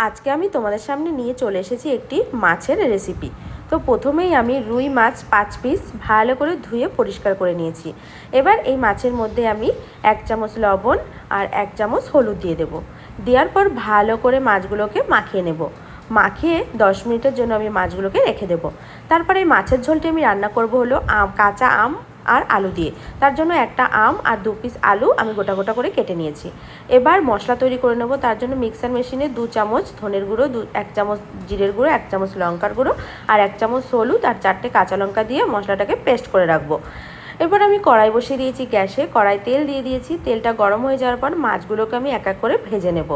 আজকে আমি তোমাদের সামনে নিয়ে চলে এসেছি একটি মাছের রেসিপি। তো প্রথমেই আমি রুই মাছ 5 পিস ভালো করে ধুয়ে পরিষ্কার করে নিয়েছি। এবার এই মাছের মধ্যে আমি 1 চামচ লবণ আর 1 চামচ হলুদ দিয়ে দেব। দেওয়ার পর ভালো করে মাছগুলোকে মাখিয়ে নেব। মাখিয়ে 10 মিনিটের জন্য আমি মাছগুলোকে রেখে দেব। তারপরে এই মাছের ঝোলটি আমি রান্না করব হলো কাঁচা আম আর আলু দিয়ে। তার জন্য একটা আম আর 2 পিস আলু আমি গোটা গোটা করে কেটে নিয়েছি। এবার মশলা তৈরি করে নেব। তার জন্য মিক্সার মেশিনে 2 চামচ ধনের গুঁড়ো, 1 চামচ জিরের গুঁড়ো, 1 চামচ লঙ্কার গুঁড়ো আর 1 চামচ হলুদ আর 4টে কাঁচা লঙ্কা দিয়ে মশলাটাকে পেস্ট করে রাখবো। এরপর আমি কড়াই বসিয়ে দিয়েছি গ্যাসে। কড়াই তেল দিয়ে দিয়েছি। তেলটা গরম হয়ে যাওয়ার পর মাছগুলোকে আমি এক এক করে ভেজে নেব।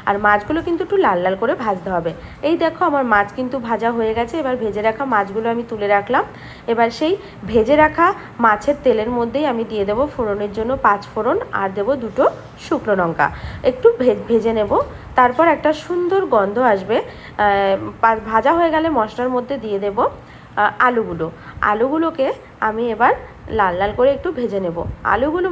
আর মাছগুলো কিন্তু একটু লাল লাল করে ভাজতে হবে। এই দেখো আমার মাছ কিন্তু ভাজা হয়ে গেছে। এবার ভেজে রাখা মাছগুলো আমি তুলে রাখলাম। এবার সেই ভেজে রাখা মাছের তেলের মধ্যেই আমি দিয়ে দেবো ফোড়নের জন্য 5 ফোড়ন আর দেবো 2টো শুকনো লঙ্কা। একটু ভেজে নেব। তারপর একটা সুন্দর গন্ধ আসবে। ভাজা হয়ে গেলে মশলার মধ্যে দিয়ে দেব আলুগুলোকে আমি এবার লাল লাল করে একটু ভেজে নেব। আলুগুলো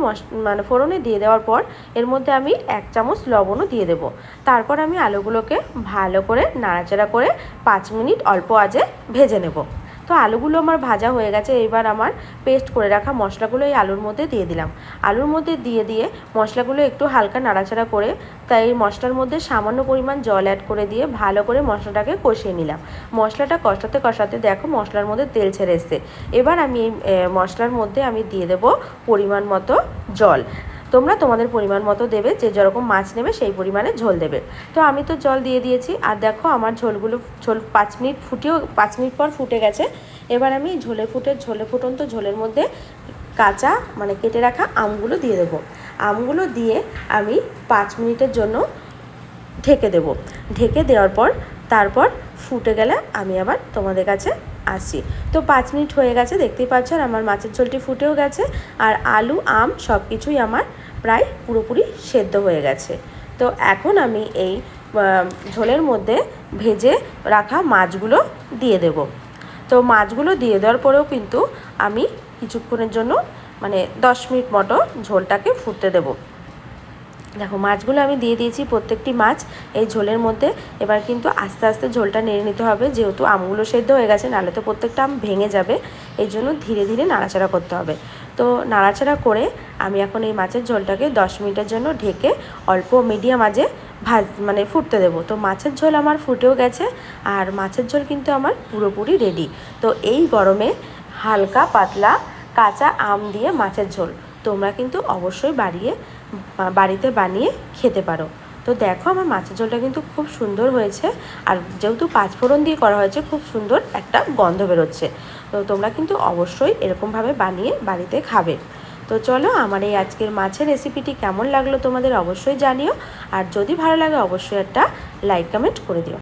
মানে ফোড়নে দিয়ে দেওয়ার পর এর মধ্যে আমি 1 চামচ লবণও দিয়ে দেব। তারপর আমি আলুগুলোকে ভালো করে নাড়াচাড়া করে 5 মিনিট অল্প আঁচে ভেজে নেব। তো আলুগুলো আমার ভাজা হয়ে গেছে। এবার আমার পেস্ট করে রাখা মশলাগুলো এই আলুর মধ্যে দিয়ে দিলাম। আলুর মধ্যে দিয়ে মশলাগুলো একটু হালকা নাড়াচাড়া করে তাই এই মশলার মধ্যে সামান্য পরিমাণ জল অ্যাড করে দিয়ে ভালো করে মশলাটাকে কষিয়ে নিলাম। মশলাটা কষাতে কষাতে দেখো মশলার মধ্যে তেল ছেড়ে এসছে। এবার আমি এই মশলার মধ্যে আমি দিয়ে দেব পরিমাণ মতো জল। তোমরা তোমাদের পরিমাণ মতো দেবে, যে যেরকম মাছ নেবে সেই পরিমাণে ঝোল দেবে। তো আমি তো জল দিয়ে দিয়েছি। আর দেখো আমার ঝোল 5 মিনিট পর ফুটে গেছে। এবার আমি ঝোলে ফুটন্ত ঝোলের মধ্যে কাঁচা মানে কেটে রাখা আমগুলো দিয়ে দেবো। আমগুলো দিয়ে আমি 5 মিনিটের জন্য ঢেকে দেব। ঢেকে দেওয়ার পর তারপর ফুটে গেলে আমি আবার তোমাদের কাছে আসি। তো 5 মিনিট হয়ে গেছে, দেখতেই পাচ্ছ। আর আমার মাছের ঝোলটি ফুটেও গেছে। আর আলু আম সব কিছুই আমার প্রায় পুরোপুরি সেদ্ধ হয়ে গেছে। তো এখন আমি এই ঝোলের মধ্যে ভেজে রাখা মাছগুলো দিয়ে দেব। তো মাছগুলো দিয়ে দেওয়ার পরেও কিন্তু আমি কিছুক্ষণের জন্য মানে 10 মিনিট মতো ঝোলটাকে ফুটতে দেব। দেখো মাছগুলো আমি দিয়ে দিয়েছি প্রত্যেকটি মাছ এই ঝোলের মধ্যে। এবার কিন্তু আস্তে আস্তে ঝোলটা নেড়ে নিতে হবে, যেহেতু আমগুলো সেদ্ধ হয়ে গেছে, নাহলে তো প্রত্যেকটা আম ভেঙে যাবে। এই জন্য ধীরে ধীরে নাড়াচাড়া করতে হবে। তো নাড়াচাড়া করে আমি এখন এই মাছের ঝোলটাকে 10 মিনিটের জন্য ঢেকে অল্প মিডিয়াম আঁচে মানে ফুটতে দেবো। তো মাছের ঝোল আমার ফুটেও গেছে। আর মাছের ঝোল কিন্তু আমার পুরোপুরি রেডি। তো এই গরমে হালকা পাতলা কাঁচা আম দিয়ে মাছের ঝোল তোমরা কিন্তু অবশ্যই বাড়িতে বানিয়ে খেতে পারো। তো দেখো আমার মাছের ঝোলটা কিন্তু খুব সুন্দর হয়েছে। আর যেহেতু 5 ফোড়ন দিয়ে করা হয়েছে, খুব সুন্দর একটা গন্ধ বেরোচ্ছে। তো তোমরা কিন্তু অবশ্যই এরকমভাবে বানিয়ে বাড়িতে খাবে। তো চলো, আমার এই আজকের মাছের রেসিপিটি কেমন লাগলো তোমাদের অবশ্যই জানিও। আর যদি ভালো লাগে অবশ্যই একটা লাইক কমেন্ট করে দিও।